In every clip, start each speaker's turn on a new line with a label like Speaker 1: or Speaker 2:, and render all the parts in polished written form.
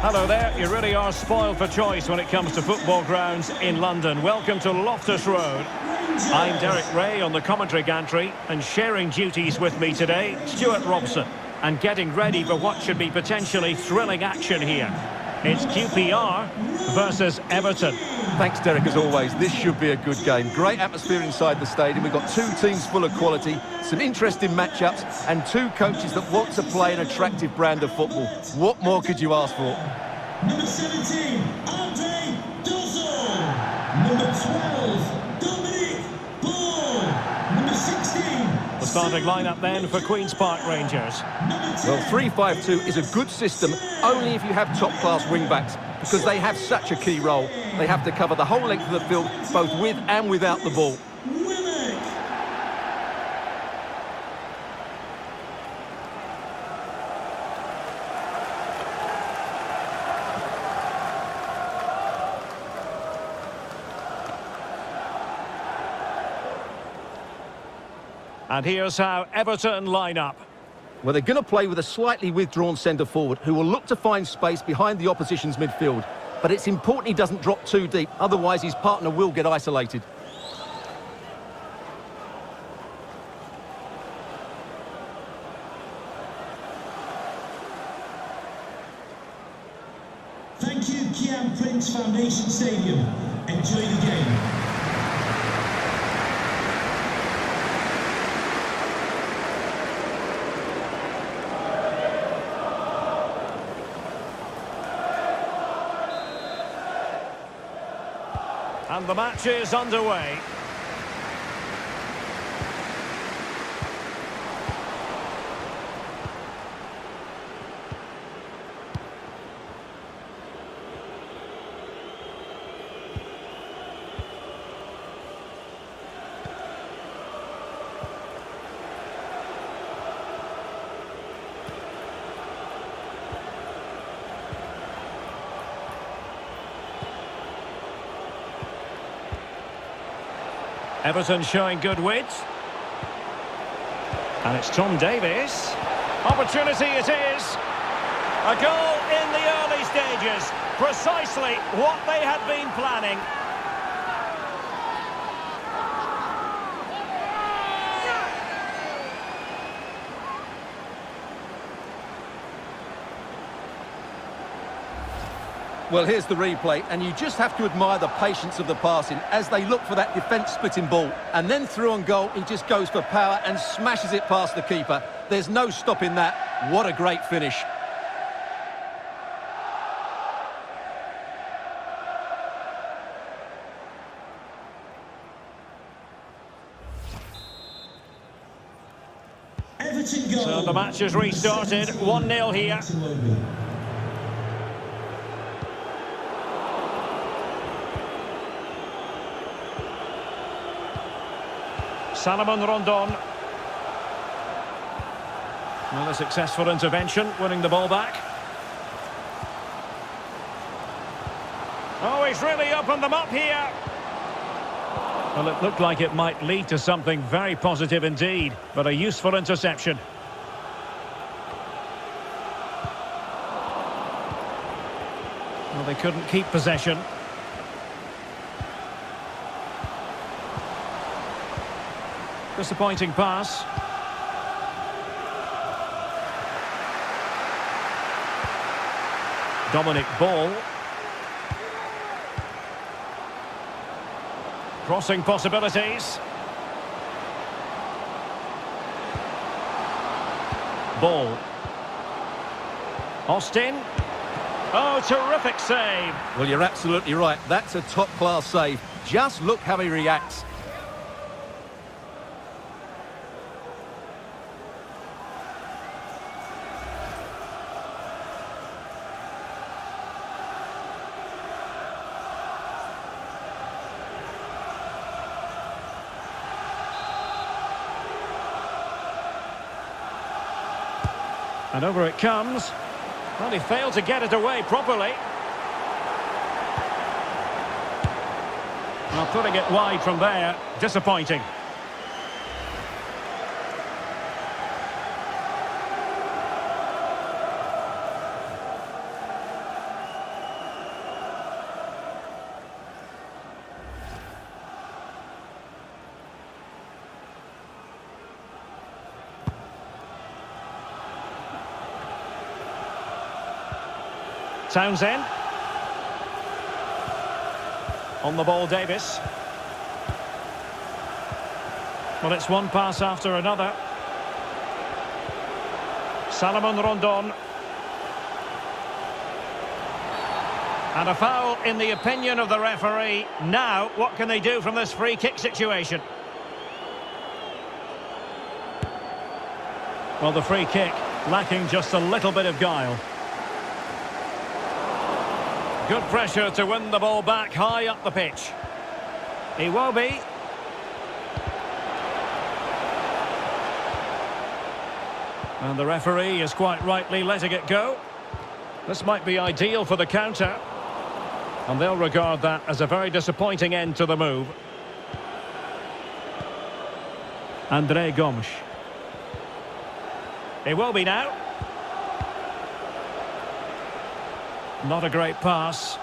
Speaker 1: Hello there, you really are spoiled for choice when it comes to football grounds in London. Welcome to Loftus Road. I'm Derek Ray on the commentary gantry, and sharing duties with me today, Stuart Robson. And getting ready for what should be potentially thrilling action here. It's QPR versus Everton.
Speaker 2: Thanks, Derek, as always. This should be a good game. Great atmosphere inside the stadium. We've got two teams full of quality, some interesting matchups, and two coaches that want to play an attractive brand of football. What more could you ask for?
Speaker 3: Number 17, Andre Dozo. Number 12, Dominic Ball. Number 16...
Speaker 1: The starting lineup then for Queen's Park Rangers.
Speaker 2: Well, 3-5-2 is a good system only if you have top-class wing-backs, because they have such a key role. They have to cover the whole length of the field, both with and without the ball.
Speaker 1: And here's how Everton line up.
Speaker 2: Well, they're going to play with a slightly withdrawn centre-forward who will look to find space behind the opposition's midfield. But it's important he doesn't drop too deep, otherwise his partner will get isolated.
Speaker 3: Thank you, Kian Prince Foundation Stadium. Enjoy the game.
Speaker 1: And the match is underway. Everton showing good width. And it's Tom Davies. Opportunity it is. A goal in the early stages. Precisely what they had been planning.
Speaker 2: Well, here's the replay, and you just have to admire the patience of the passing as they look for that defence-splitting ball. And then through on goal, he just goes for power and smashes it past the keeper. There's no stopping that. What a great finish.
Speaker 3: Everton goal.
Speaker 1: So the match has restarted. 1-0 here. Salomon Rondon. Another successful intervention, winning the ball back. Oh, he's really opened them up here. Well, it looked like it might lead to something very positive indeed, but a useful interception. Well, they couldn't keep possession. Disappointing pass. Dominic Ball. Crossing possibilities. Ball. Austin. Oh, terrific save.
Speaker 2: Well, you're absolutely right. That's a top-class save. Just look how he reacts.
Speaker 1: And over it comes. Well, he failed to get it away properly. Well, putting it wide from there, disappointing. Townsend. On the ball, Davis. Well, it's one pass after another. Salomon Rondon. And a foul in the opinion of the referee. Now, what can they do from this free kick situation? Well, the free kick lacking just a little bit of guile. Good pressure to win the ball back high up the pitch. Iwobi. And the referee is quite rightly letting it go. This might be ideal for the counter. And they'll regard that as a very disappointing end to the move. André Gomes. Iwobi now. Not a great pass.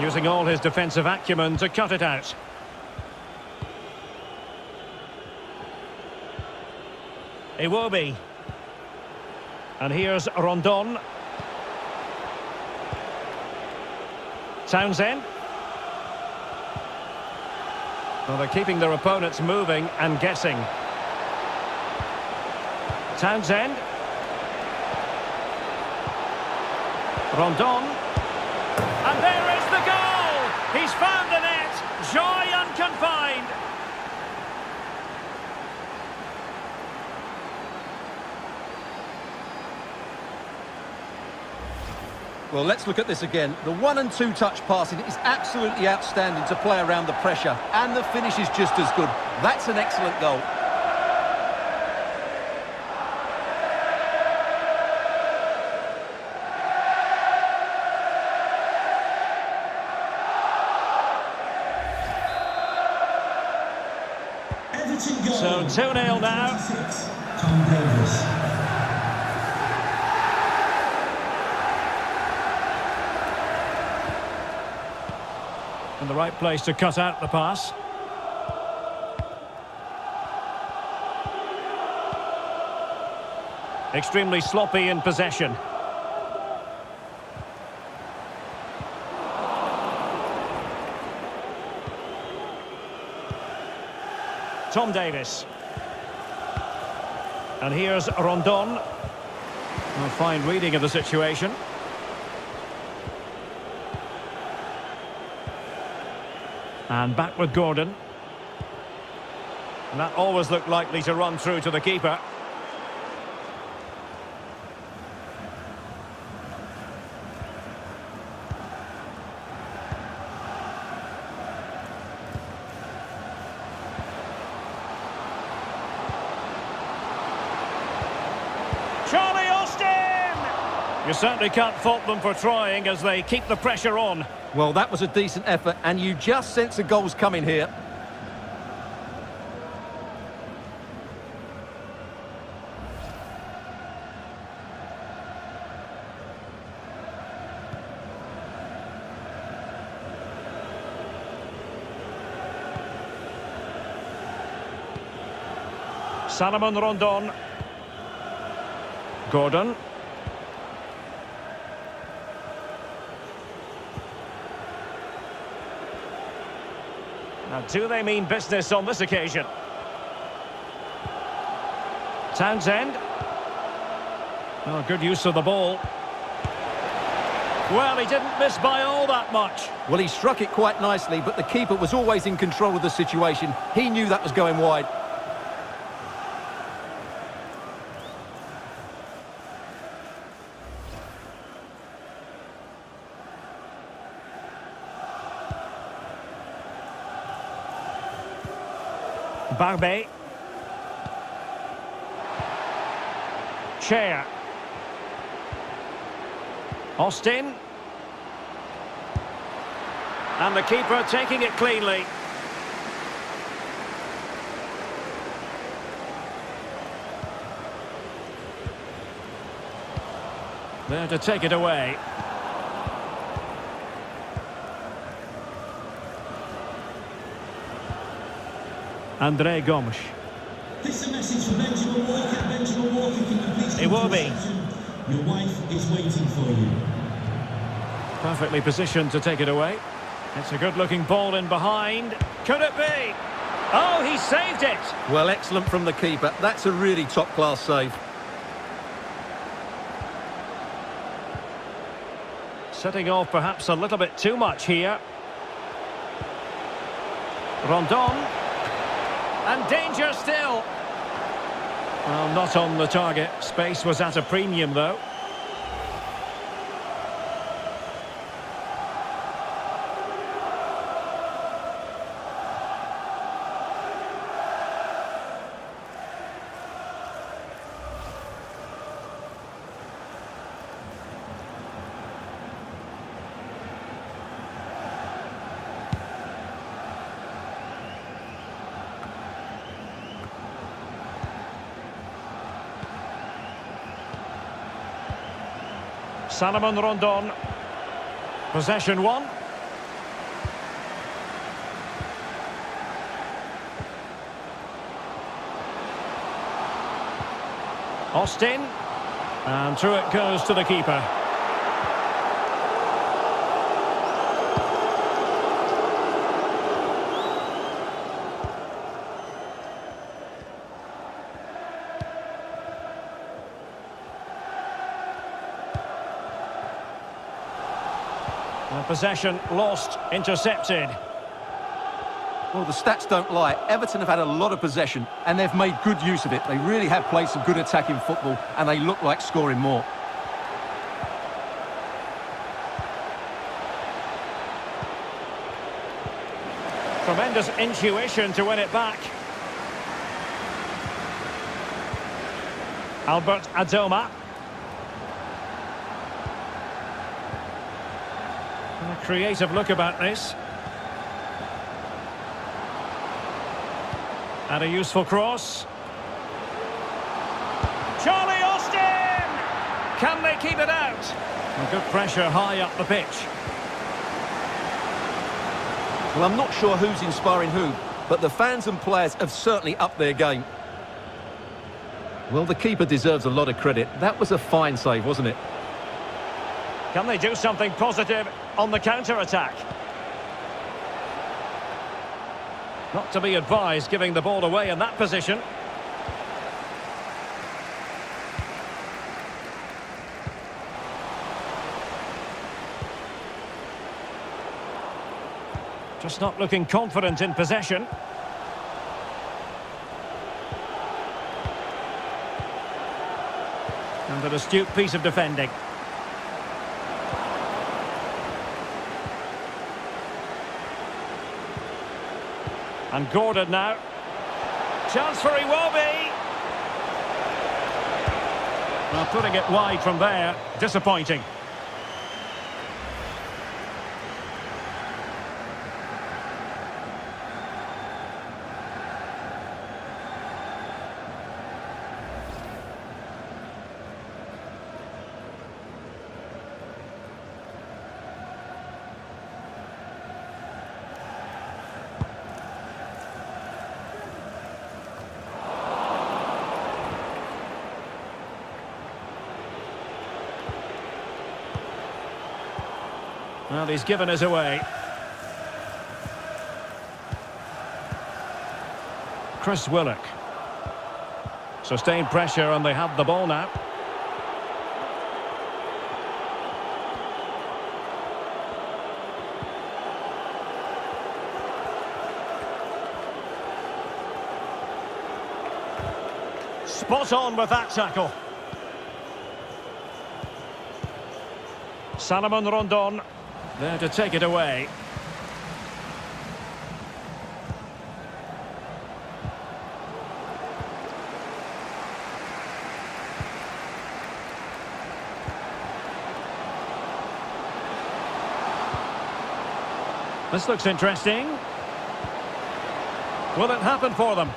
Speaker 1: Using all his defensive acumen to cut it out. Iwobi. And here's Rondon. Townsend. Well, they're keeping their opponents moving and guessing. Townsend. Rondon. And there is the goal! He's found the net! Joy unconfined!
Speaker 2: Well, let's look at this again. The 1- and 2-touch passing is absolutely outstanding to play around the pressure, and the finish is just as good. That's an excellent goal.
Speaker 3: Everton goal.
Speaker 1: So 2-0 now.
Speaker 3: Tom Davis.
Speaker 1: In the right place to cut out the pass. Extremely sloppy in possession. Tom Davis. And here's Rondon. A fine reading of the situation. And back with Gordon. And that always looked likely to run through to the keeper. Charlie Austin! You certainly can't fault them for trying as they keep the pressure on.
Speaker 2: Well, that was a decent effort, and you just sense a goal's coming here.
Speaker 1: Salomon Rondon. Gordon. Now, do they mean business on this occasion? Townsend. Oh, good use of the ball. Well, he didn't miss by all that much.
Speaker 2: Well, he struck it quite nicely, but the keeper was always in control of the situation. He knew that was going wide.
Speaker 1: Barbe. Chair. Austin. And the keeper taking it cleanly. There to take it away. Andre Gomes.
Speaker 3: This is a message from Benjamin Walker. Benjamin Walker, can you please
Speaker 1: It will be.
Speaker 3: Your wife is waiting for you.
Speaker 1: Perfectly positioned to take it away. It's a good-looking ball in behind. Could it be? Oh, he saved it!
Speaker 2: Well, excellent from the keeper. That's a really top-class save.
Speaker 1: Setting off perhaps a little bit too much here. Rondon. And danger still. Well, not on the target. Space was at a premium, though. Salomon Rondon. Possession one. Austin. And through it goes to the keeper. Possession lost, intercepted.
Speaker 2: Well, the stats don't lie. Everton have had a lot of possession, and they've made good use of it. They really have played some good attacking football, and they look like scoring more.
Speaker 1: Tremendous intuition to win it back. Albert Adoma. A creative look about this. And a useful cross. Charlie Austin! Can they keep it out? And good pressure high up the pitch.
Speaker 2: Well, I'm not sure who's inspiring who, but the fans and players have certainly upped their game. Well, the keeper deserves a lot of credit. That was a fine save, wasn't it?
Speaker 1: Can they do something positive on the counter-attack? Not to be advised giving the ball away in that position. Just not looking confident in possession. And an astute piece of defending. And Gordon now. Chance for Iwobi. Well, putting it wide from there. Disappointing. Well, he's given us away. Chris Willock. Sustained pressure and they have the ball now. Spot on with that tackle. Salomon Rondon. There to take it away. This looks interesting. Will it happen for them?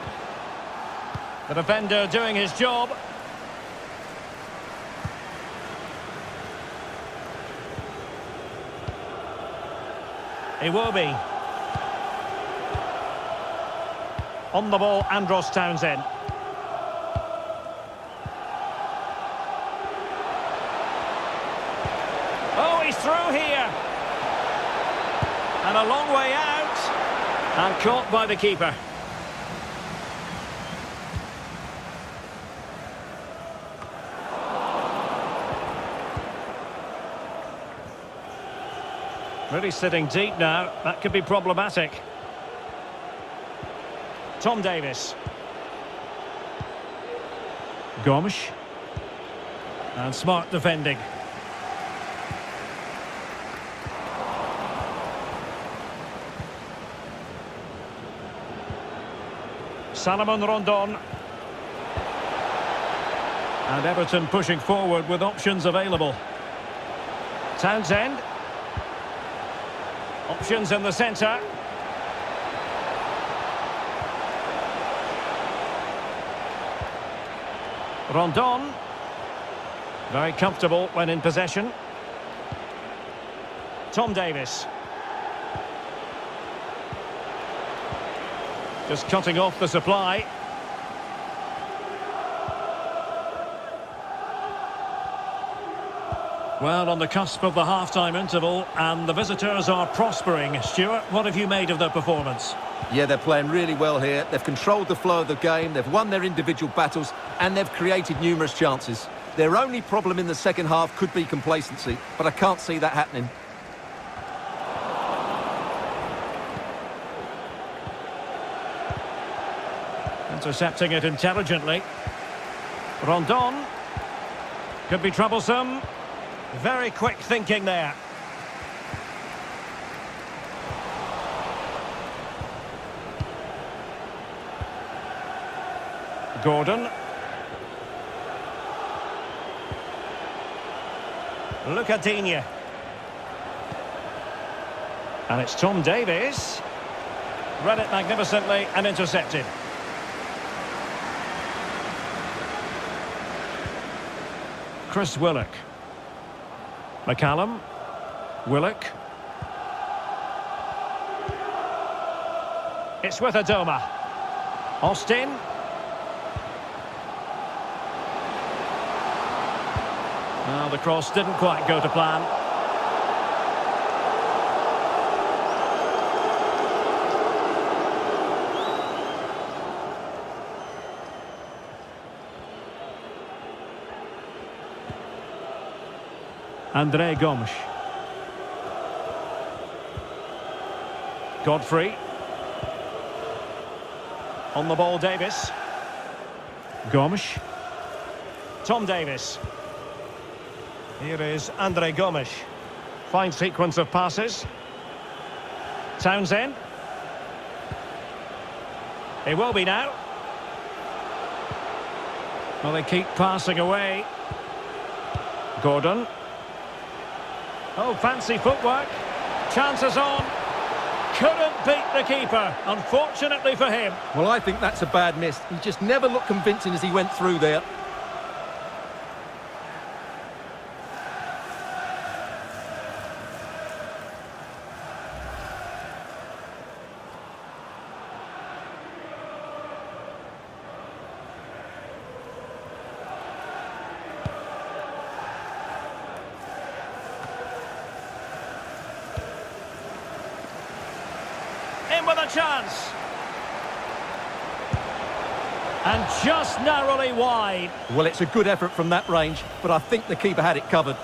Speaker 1: The defender doing his job. Iwobi. On the ball, Andros Townsend. Oh, he's through here. And a long way out. And caught by the keeper. Really sitting deep now. That could be problematic. Tom Davis. Gomes. And smart defending. Salomon Rondon. And Everton pushing forward with options available. Townsend. Options in the centre. Rondon. Very comfortable when in possession. Tom Davis. Just cutting off the supply. Well, on the cusp of the half-time interval, and the visitors are prospering. Stuart, what have you made of their performance?
Speaker 2: Yeah, they're playing really well here. They've controlled the flow of the game, they've won their individual battles, and they've created numerous chances. Their only problem in the second half could be complacency, but I can't see that happening.
Speaker 1: Intercepting it intelligently. Rondon. Could be troublesome. Very quick thinking there. Gordon. Lucadinha. And it's Tom Davis. Read it magnificently and intercepted. Chris Willock. McCallum. Willock. It's with Adoma. Austin. Well, the cross didn't quite go to plan. Andre Gomes. Godfrey. On the ball, Davis. Gomes. Tom Davis. Here is Andre Gomes. Fine sequence of passes. Townsend. It will be now. Well, they keep passing away. Gordon. Oh, fancy footwork. Chances on. Couldn't beat the keeper, unfortunately for him.
Speaker 2: Well, I think that's a bad miss. He just never looked convincing as he went through there.
Speaker 1: With a chance. And just narrowly wide.
Speaker 2: Well, it's a good effort from that range, but I think the keeper had it covered.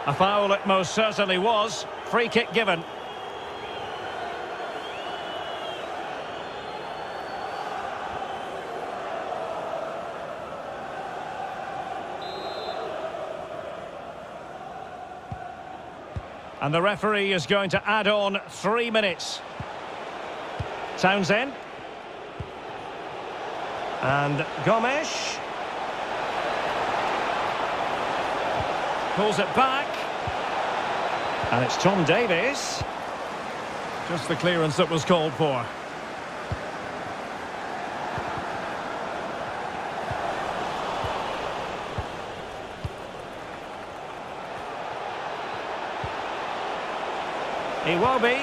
Speaker 1: A foul it most certainly was. Free kick given. And the referee is going to add on 3 minutes. Townsend. And Gomes. Pulls it back. And it's Tom Davis. Just the clearance that was called for. He will be.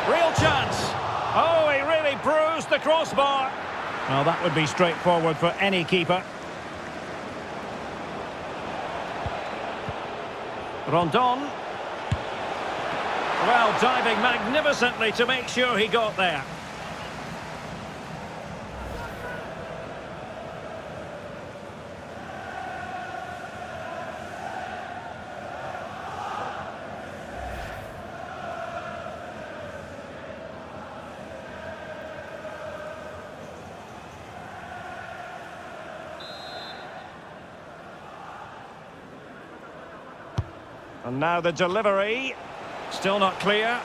Speaker 1: Real chance. Oh, he really bruised the crossbar. Well, that would be straightforward for any keeper. Rondon. Well, diving magnificently to make sure he got there. And now the delivery. Still not clear.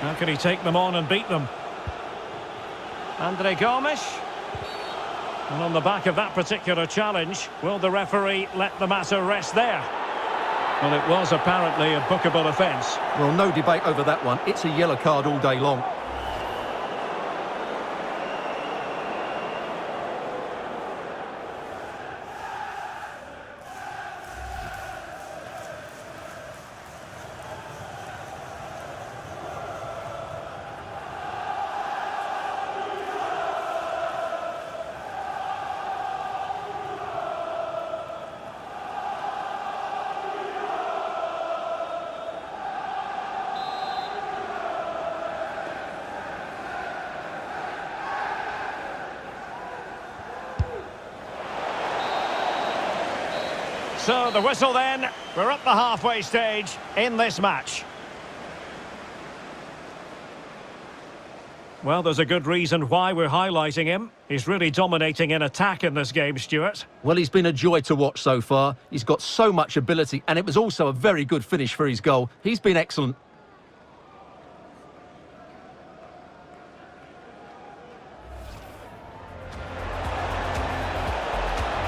Speaker 1: How can he take them on and beat them? Andre Gomes. And on the back of that particular challenge, will the referee let the matter rest there? Well, it was apparently a bookable offence.
Speaker 2: Well, no debate over that one. It's a yellow card all day long.
Speaker 1: So the whistle then, we're at the halfway stage in this match. Well, there's a good reason why we're highlighting him. He's really dominating in attack in this game, Stuart.
Speaker 2: Well, he's been a joy to watch so far. He's got so much ability, and it was also a very good finish for his goal. He's been excellent.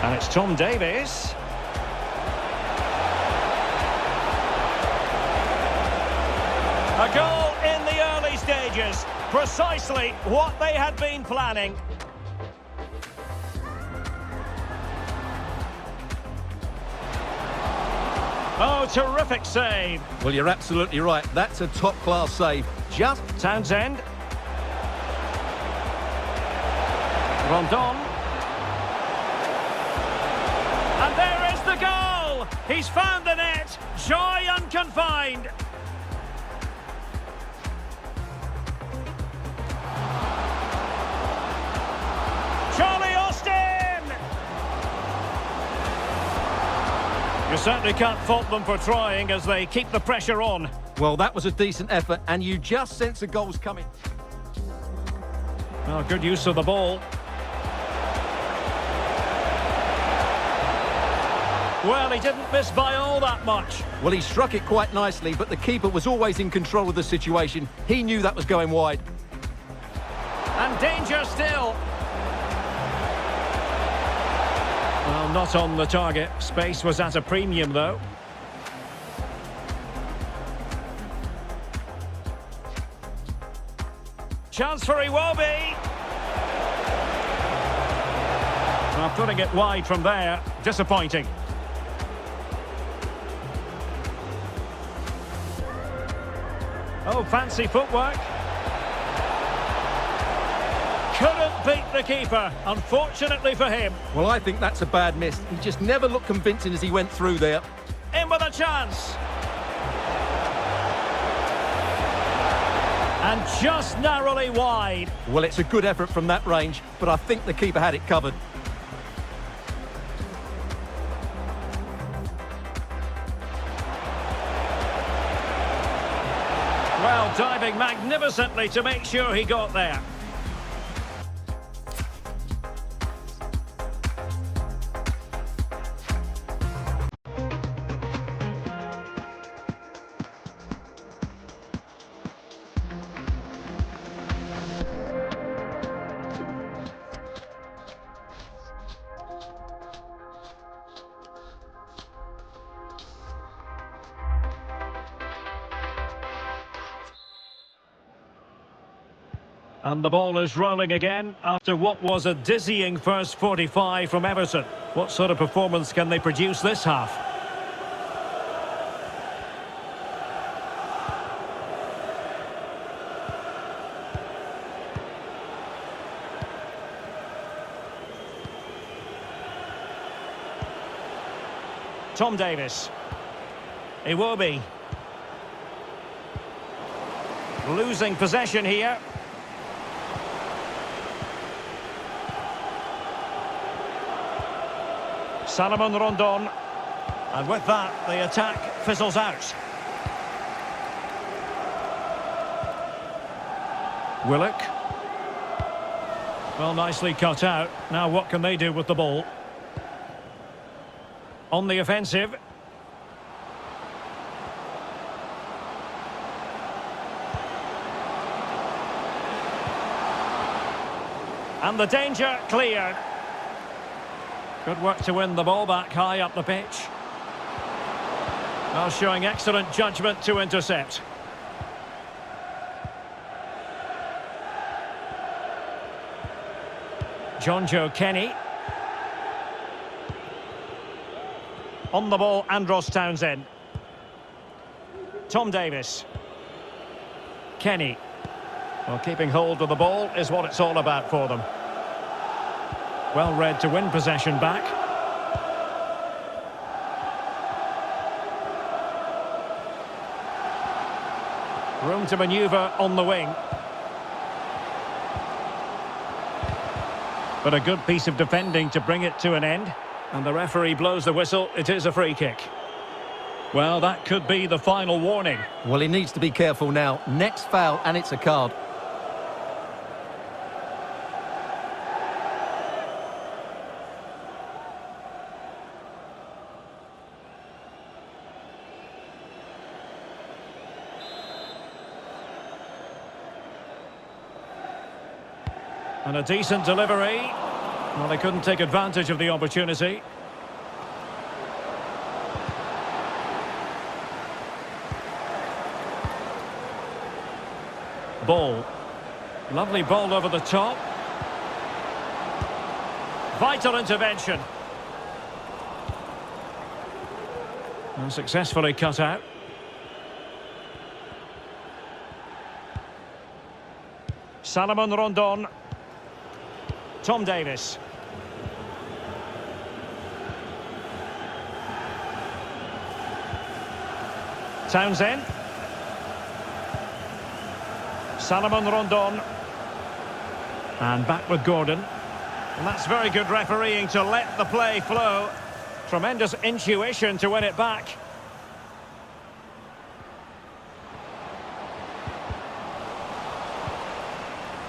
Speaker 1: And it's Tom Davies. A goal in the early stages. Precisely what they had been planning. Oh, terrific save.
Speaker 2: Well, you're absolutely right. That's a top-class save. Just
Speaker 1: Townsend. Rondon. And there is the goal! He's found the net. Joy unconfined. Charlie Austin! You certainly can't fault them for trying as they keep the pressure on.
Speaker 2: well, that was a decent effort, and you just sense the goal's coming.
Speaker 1: Oh, good use of the ball. Well, he didn't miss by all that much.
Speaker 2: Well, he struck it quite nicely, but the keeper was always in control of the situation. He knew that was going wide.
Speaker 1: And danger still. Well, not on the target. Space was at a premium, though. Chance for Iwobi. Well, putting it wide from there. Disappointing. Oh, fancy footwork. Couldn't beat the keeper, unfortunately for him.
Speaker 2: Well, I think that's a bad miss. He just never looked convincing as he went through there.
Speaker 1: In with a chance. And just narrowly wide.
Speaker 2: Well, it's a good effort from that range, but I think the keeper had it covered.
Speaker 1: Well, diving magnificently to make sure he got there. And the ball is rolling again after what was a dizzying first 45 from Everton. What sort of performance can they produce this half? Tom Davis. Iwobi. Losing possession here. Salomon Rondon, and with that the attack fizzles out. Willock. Well, nicely cut out. Now what can they do with the ball? On the offensive. And the danger cleared. Good work to win the ball back high up the pitch. Now showing excellent judgment to intercept. John Joe Kenny. On the ball, Andros Townsend. Tom Davis. Kenny. Well, keeping hold of the ball is what it's all about for them. Well read to win possession back. Room to manoeuvre on the wing. But a good piece of defending to bring it to an end. And the referee blows the whistle. It is a free kick. Well, that could be the final warning.
Speaker 2: Well, he needs to be careful now. Next foul and it's a card.
Speaker 1: And a decent delivery. Well, they couldn't take advantage of the opportunity. Ball. Lovely ball over the top. Vital intervention. And successfully cut out. Salomon Rondon. Tom Davis. Townsend. Salomon Rondon. And back with Gordon. And that's very good refereeing to let the play flow. Tremendous intuition to win it back.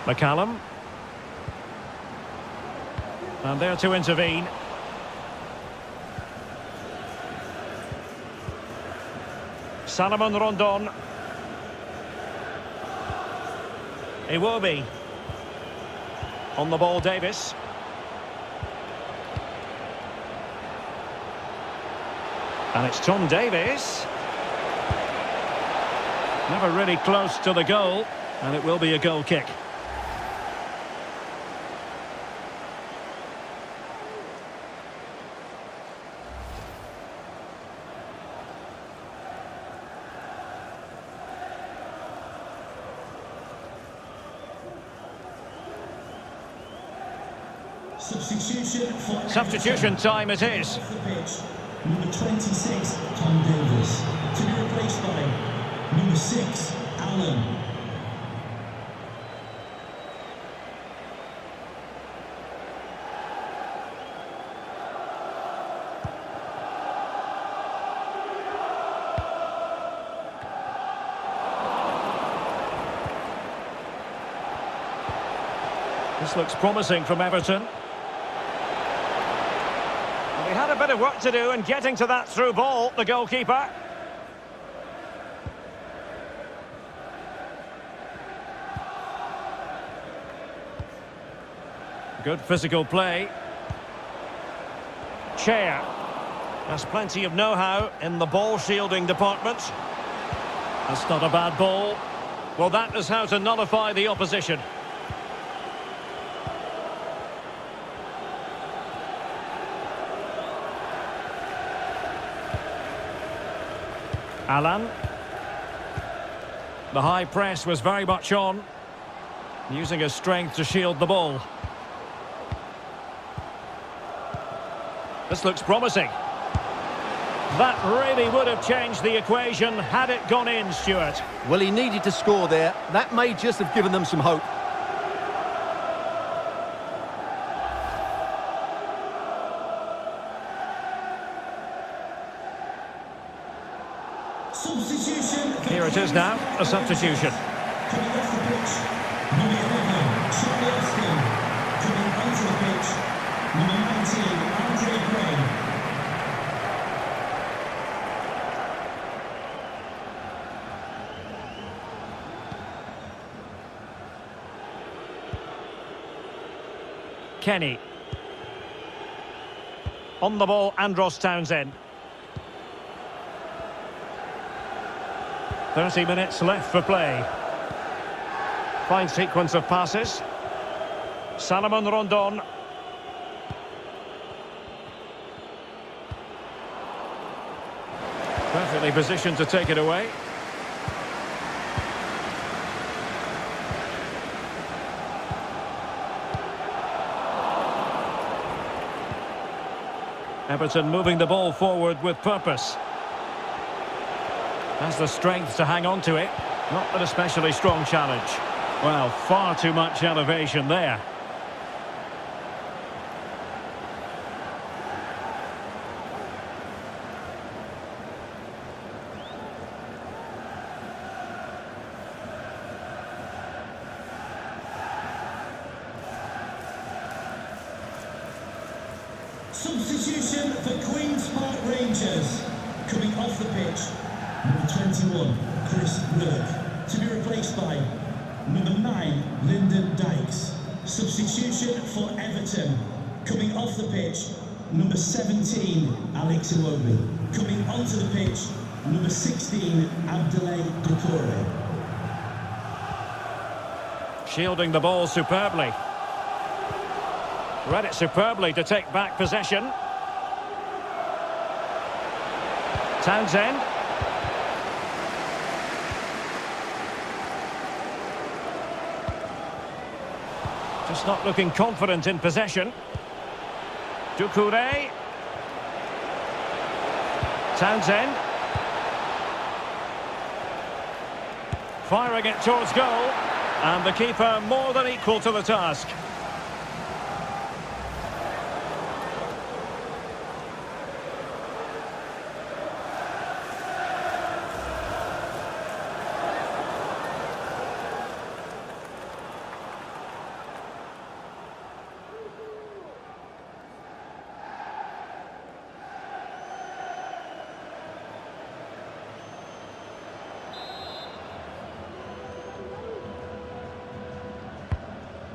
Speaker 1: McCallum. And there to intervene. Salomon Rondon. Iwobi. On the ball, Davis. And it's Tom Davis. Never really close to the goal. And it will be a goal kick. Substitution time it is.
Speaker 3: Number 26, Tom Davis. To be replaced by number 6, Allen.
Speaker 1: This looks promising from Everton. He had a bit of work to do in getting to that through ball, the goalkeeper. Good physical play. Chair has plenty of know-how in the ball shielding department. That's not a bad ball. Well, that is how to nullify the opposition. Alan. The high press was very much on, using his strength to shield the ball. This looks promising. That really would have changed the equation had it gone in, Stuart.
Speaker 2: Well, he needed to score there. That may just have given them some hope.
Speaker 3: Substitution.
Speaker 1: Here it is now, a substitution.
Speaker 3: Coming off the pitch, number 11, Charlie Aston. Coming onto the pitch, number 19, Andre Gray.
Speaker 1: Kenny. On the ball, Andros Townsend. 30 minutes left for play. Fine sequence of passes. Salomon Rondon. Perfectly positioned to take it away. Everton moving the ball forward with purpose. Has the strength to hang on to it. Not an especially strong challenge. Well, far too much elevation there.
Speaker 3: Substitution for Queen's Park Rangers. Coming off the pitch, number 21, Chris Willock. To be replaced by number 9, Lyndon Dykes. Substitution for Everton. Coming off the pitch, number 17, Alex Iwobi. Coming onto the pitch, number 16, Abdoulaye Doucouré.
Speaker 1: Shielding the ball superbly. Read it superbly to take back possession. Townsend. Just not looking confident in possession. Doucouré. Townsend. Firing it towards goal. And the keeper more than equal to the task.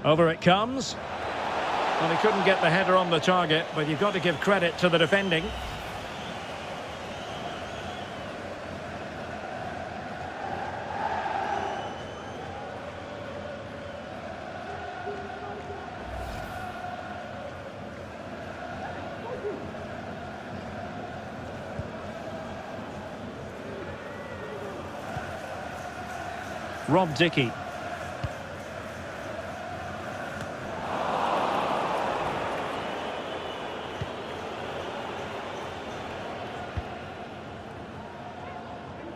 Speaker 1: Over it comes. Well, he couldn't get the header on the target, but you've got to give credit to the defending. Rob Dickie.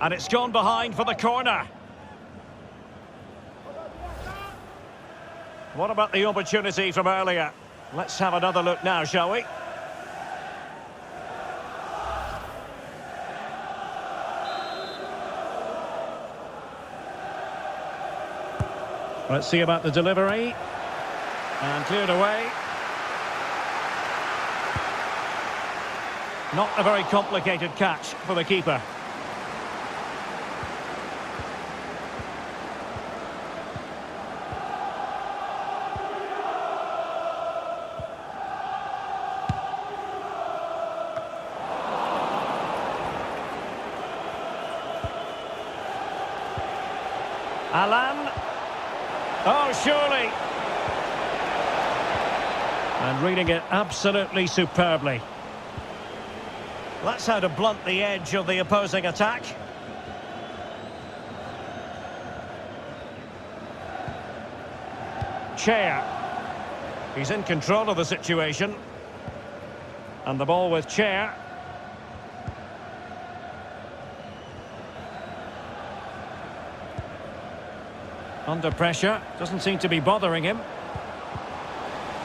Speaker 1: And it's gone behind for the corner. What about the opportunity from earlier? Let's have another look now, shall we? Let's see about the delivery. And cleared away. Not a very complicated catch for the keeper. Alan. Oh, surely. And reading it absolutely superbly. That's how to blunt the edge of the opposing attack. Chair. He's in control of the situation. And the ball with Chair. Under pressure, doesn't seem to be bothering him.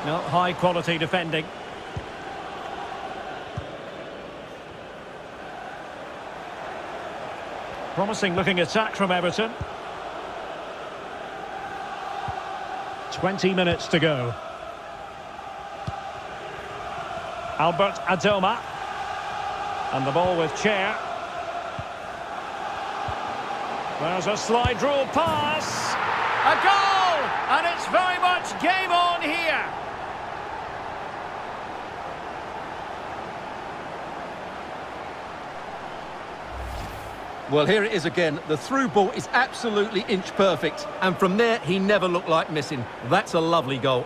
Speaker 1: No, high quality defending. Promising looking attack from Everton. 20 minutes to go. Albert Adoma. And the ball with Chair. There's a slide rule pass. A goal! And it's very much game on here.
Speaker 2: Well, here it is again. The through ball is absolutely inch perfect. And from there, he never looked like missing. That's a lovely goal.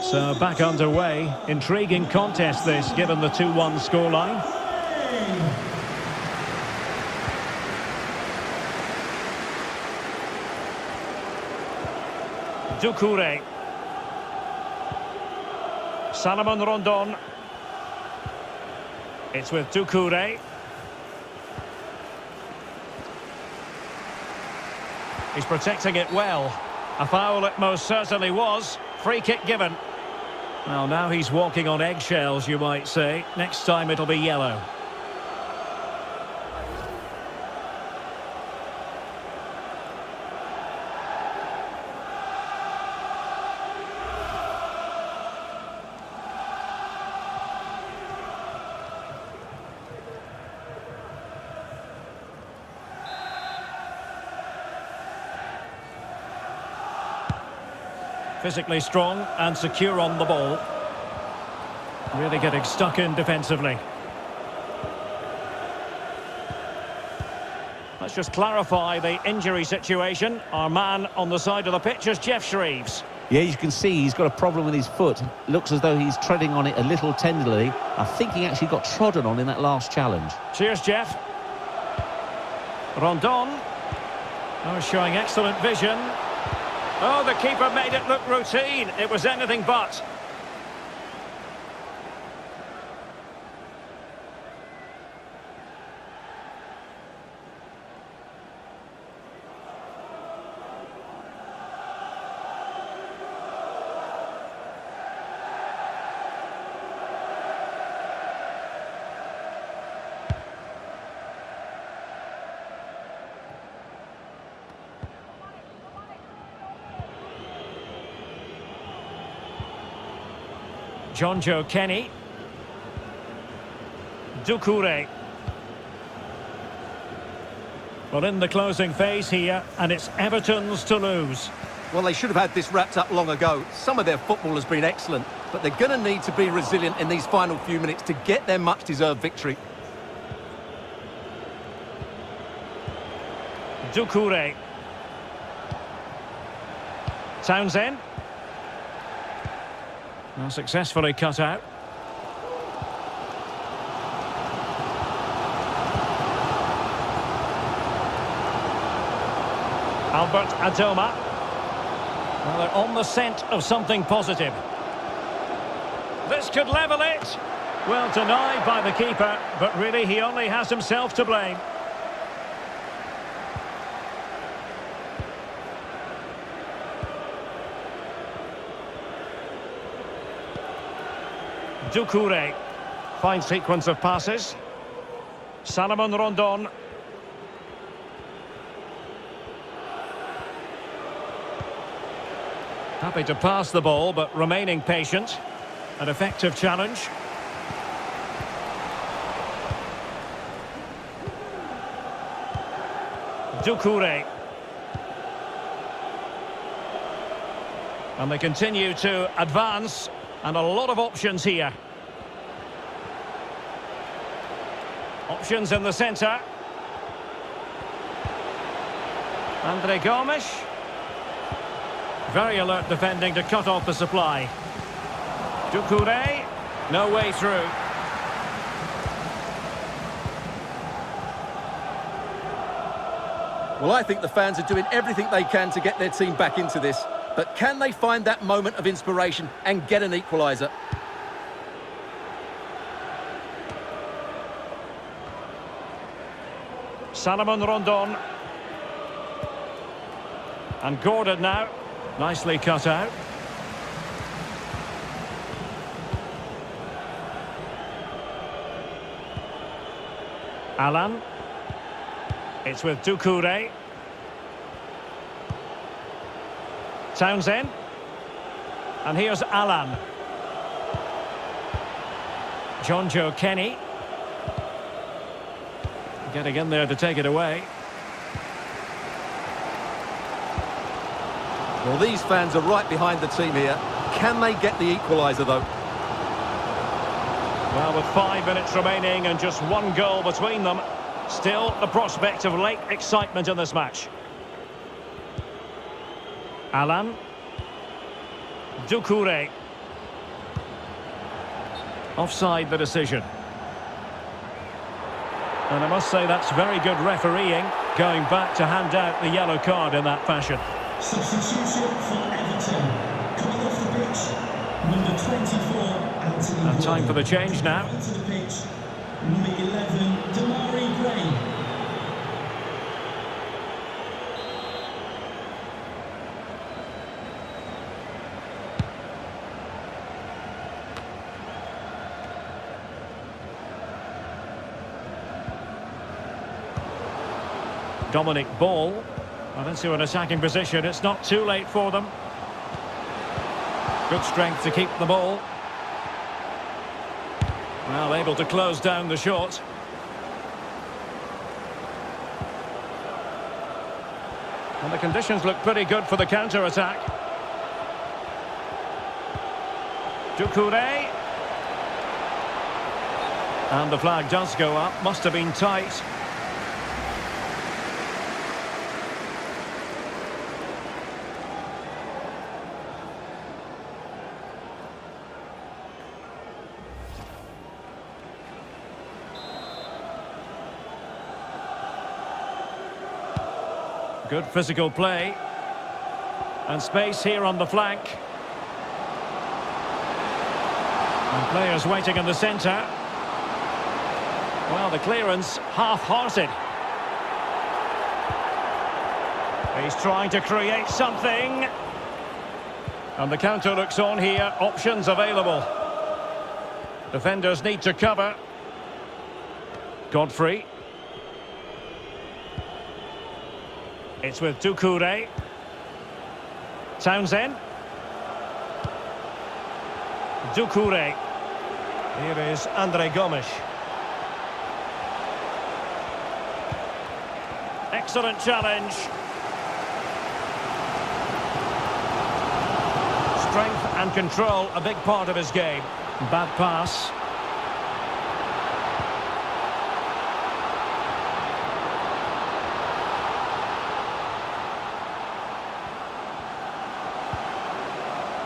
Speaker 1: So back underway. Intriguing contest this, given the 2-1 scoreline. Doucouré. Salomon Rondon. It's with Doucouré. He's protecting it well. A foul it most certainly was. Free kick given. Well, now he's walking on eggshells, you might say. Next time it'll be yellow. Physically strong and secure on the ball. Really getting stuck in defensively. Let's just clarify the injury situation. Our man on the side of the pitch is Jeff Shreves.
Speaker 4: Yeah, you can see he's got a problem with his foot. Looks as though he's treading on it a little tenderly. I think he actually got trodden on in that last challenge.
Speaker 1: Cheers, Jeff. Rondon. Oh, showing excellent vision. Oh, the keeper made it look routine. It was anything but. John Joe Kenny. Doucouré. Well, in the closing phase here, and it's Everton's to lose.
Speaker 2: Well, they should have had this wrapped up long ago. Some of their football has been excellent, but they're going to need to be resilient in these final few minutes to get their much-deserved victory.
Speaker 1: Doucouré. Townsend. Well, successfully cut out. Albert Adoma. Well, they're on the scent of something positive. This could level it. Well, denied by the keeper, but really he only has himself to blame. Doucouré. Fine sequence of passes. Salomon Rondon. Happy to pass the ball, but remaining patient. An effective challenge. Doucouré. And they continue to advance. And a lot of options here. Options in the centre. Andre Gomes. Very alert defending to cut off the supply. Doucouré, no way through.
Speaker 2: Well, I think the fans are doing everything they can to get their team back into this. But can they find that moment of inspiration and get an equaliser?
Speaker 1: Salomon Rondon. And Gordon now. Nicely cut out. Alan. It's with Doucouré. Townsend. And here's Alan. John Joe Kenny. Getting in there to take it away.
Speaker 2: Well, these fans are right behind the team here. Can they get the equaliser, though?
Speaker 1: Well, with 5 minutes remaining and just one goal between them, still the prospect of late excitement in this match. Alan. Doucouré. Offside the decision. And I must say that's very good refereeing, going back to hand out the yellow card in that fashion.
Speaker 3: Substitution for Everton. Coming off the pitch, number 24, Anthony.
Speaker 1: And time for the change now.
Speaker 3: Onto the pitch, number 11, Damari Gray.
Speaker 1: Dominic Ball. Well, into an attacking position. It's not too late for them. Good strength to keep the ball. Well, able to close down the shot. And the conditions look pretty good for the counter-attack. Doucouré. And the flag does go up. Must have been tight. Good physical play. And space here on the flank. And players waiting in the centre. Well, the clearance half-hearted. He's trying to create something. And the counter looks on here. Options available. Defenders need to cover. Godfrey. It's with Doucouré. Townsend. Doucouré. Here is Andre Gomes. Excellent challenge. Strength and control, a big part of his game. Bad pass.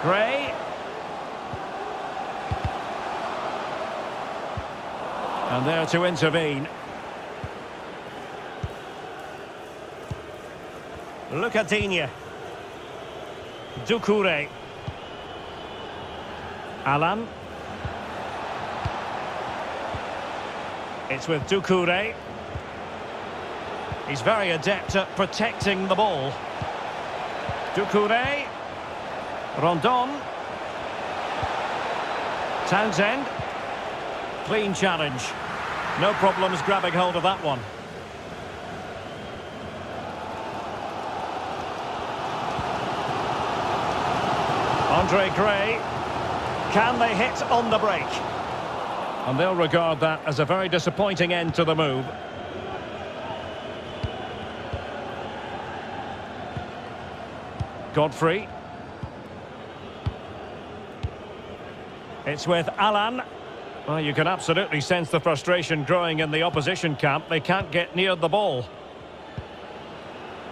Speaker 1: Gray. And there to intervene. Lucadinha. Doucouré. Alan. It's with Doucouré. He's very adept at protecting the ball. Doucouré. Rondon. Townsend. Clean challenge. No problems grabbing hold of that one. Andre Gray. Can they hit on the break? And they'll regard that as a very disappointing end to the move. Godfrey. It's with Alan. Well, you can absolutely sense the frustration growing in the opposition camp. They can't get near the ball.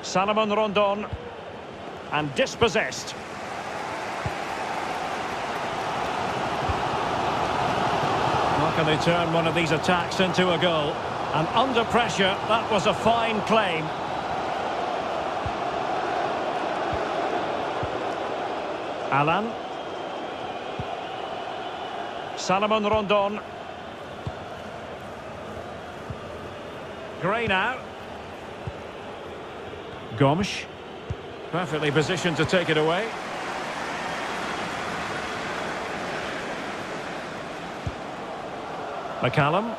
Speaker 1: Salomon Rondon. And dispossessed. Can they turn one of these attacks into a goal? And under pressure, that was a fine claim. Alan. Salomon Rondon. Gray now. Gomes. Perfectly positioned to take it away. McCallum.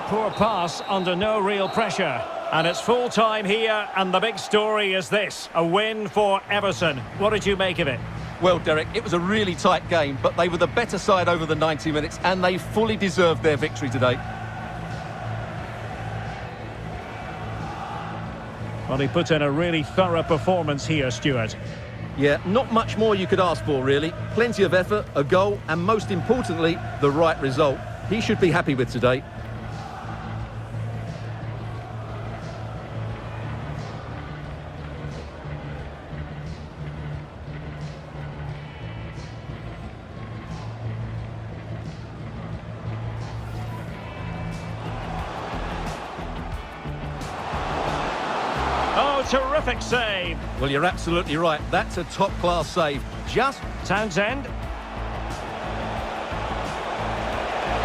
Speaker 1: Poor pass under no real pressure. And it's full time here, and the big story is this: a win for Everton. What did you make of it?
Speaker 2: Well, Derek, it was a really tight game, but they were the better side over the 90 minutes, and they fully deserved their victory today.
Speaker 1: Well, he put in a really thorough performance here, Stuart.
Speaker 2: Yeah, not much more you could ask for, really. Plenty of effort, a goal, and most importantly, the right result. He should be happy with today.
Speaker 1: Oh, terrific save.
Speaker 2: Well, you're absolutely right. That's a top-class save. Just...
Speaker 1: Townsend.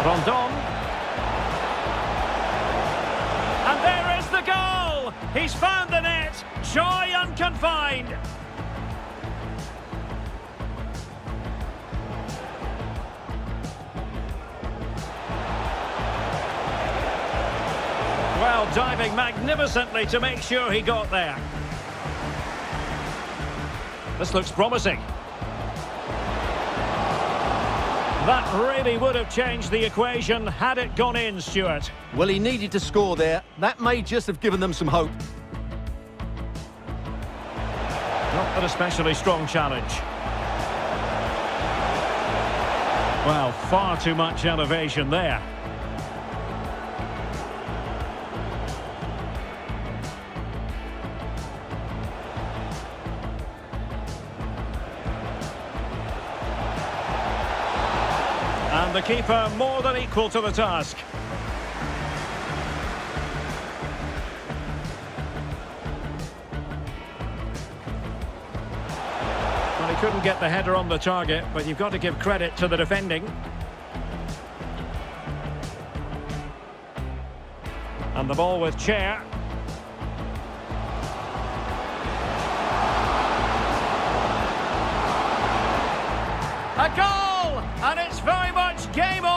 Speaker 1: Rondon. And there is the goal! He's found the net. Joy unconfined. Well, diving magnificently to make sure he got there. This looks promising. That really would have changed the equation had it gone in, Stuart.
Speaker 2: Well, he needed to score there. That may just have given them some hope.
Speaker 1: Not an especially strong challenge. Well, far too much elevation there. And the keeper more than equal to the task. Well, he couldn't get the header on the target, but you've got to give credit to the defending. And the ball with Chair. A goal! And it's very much game on.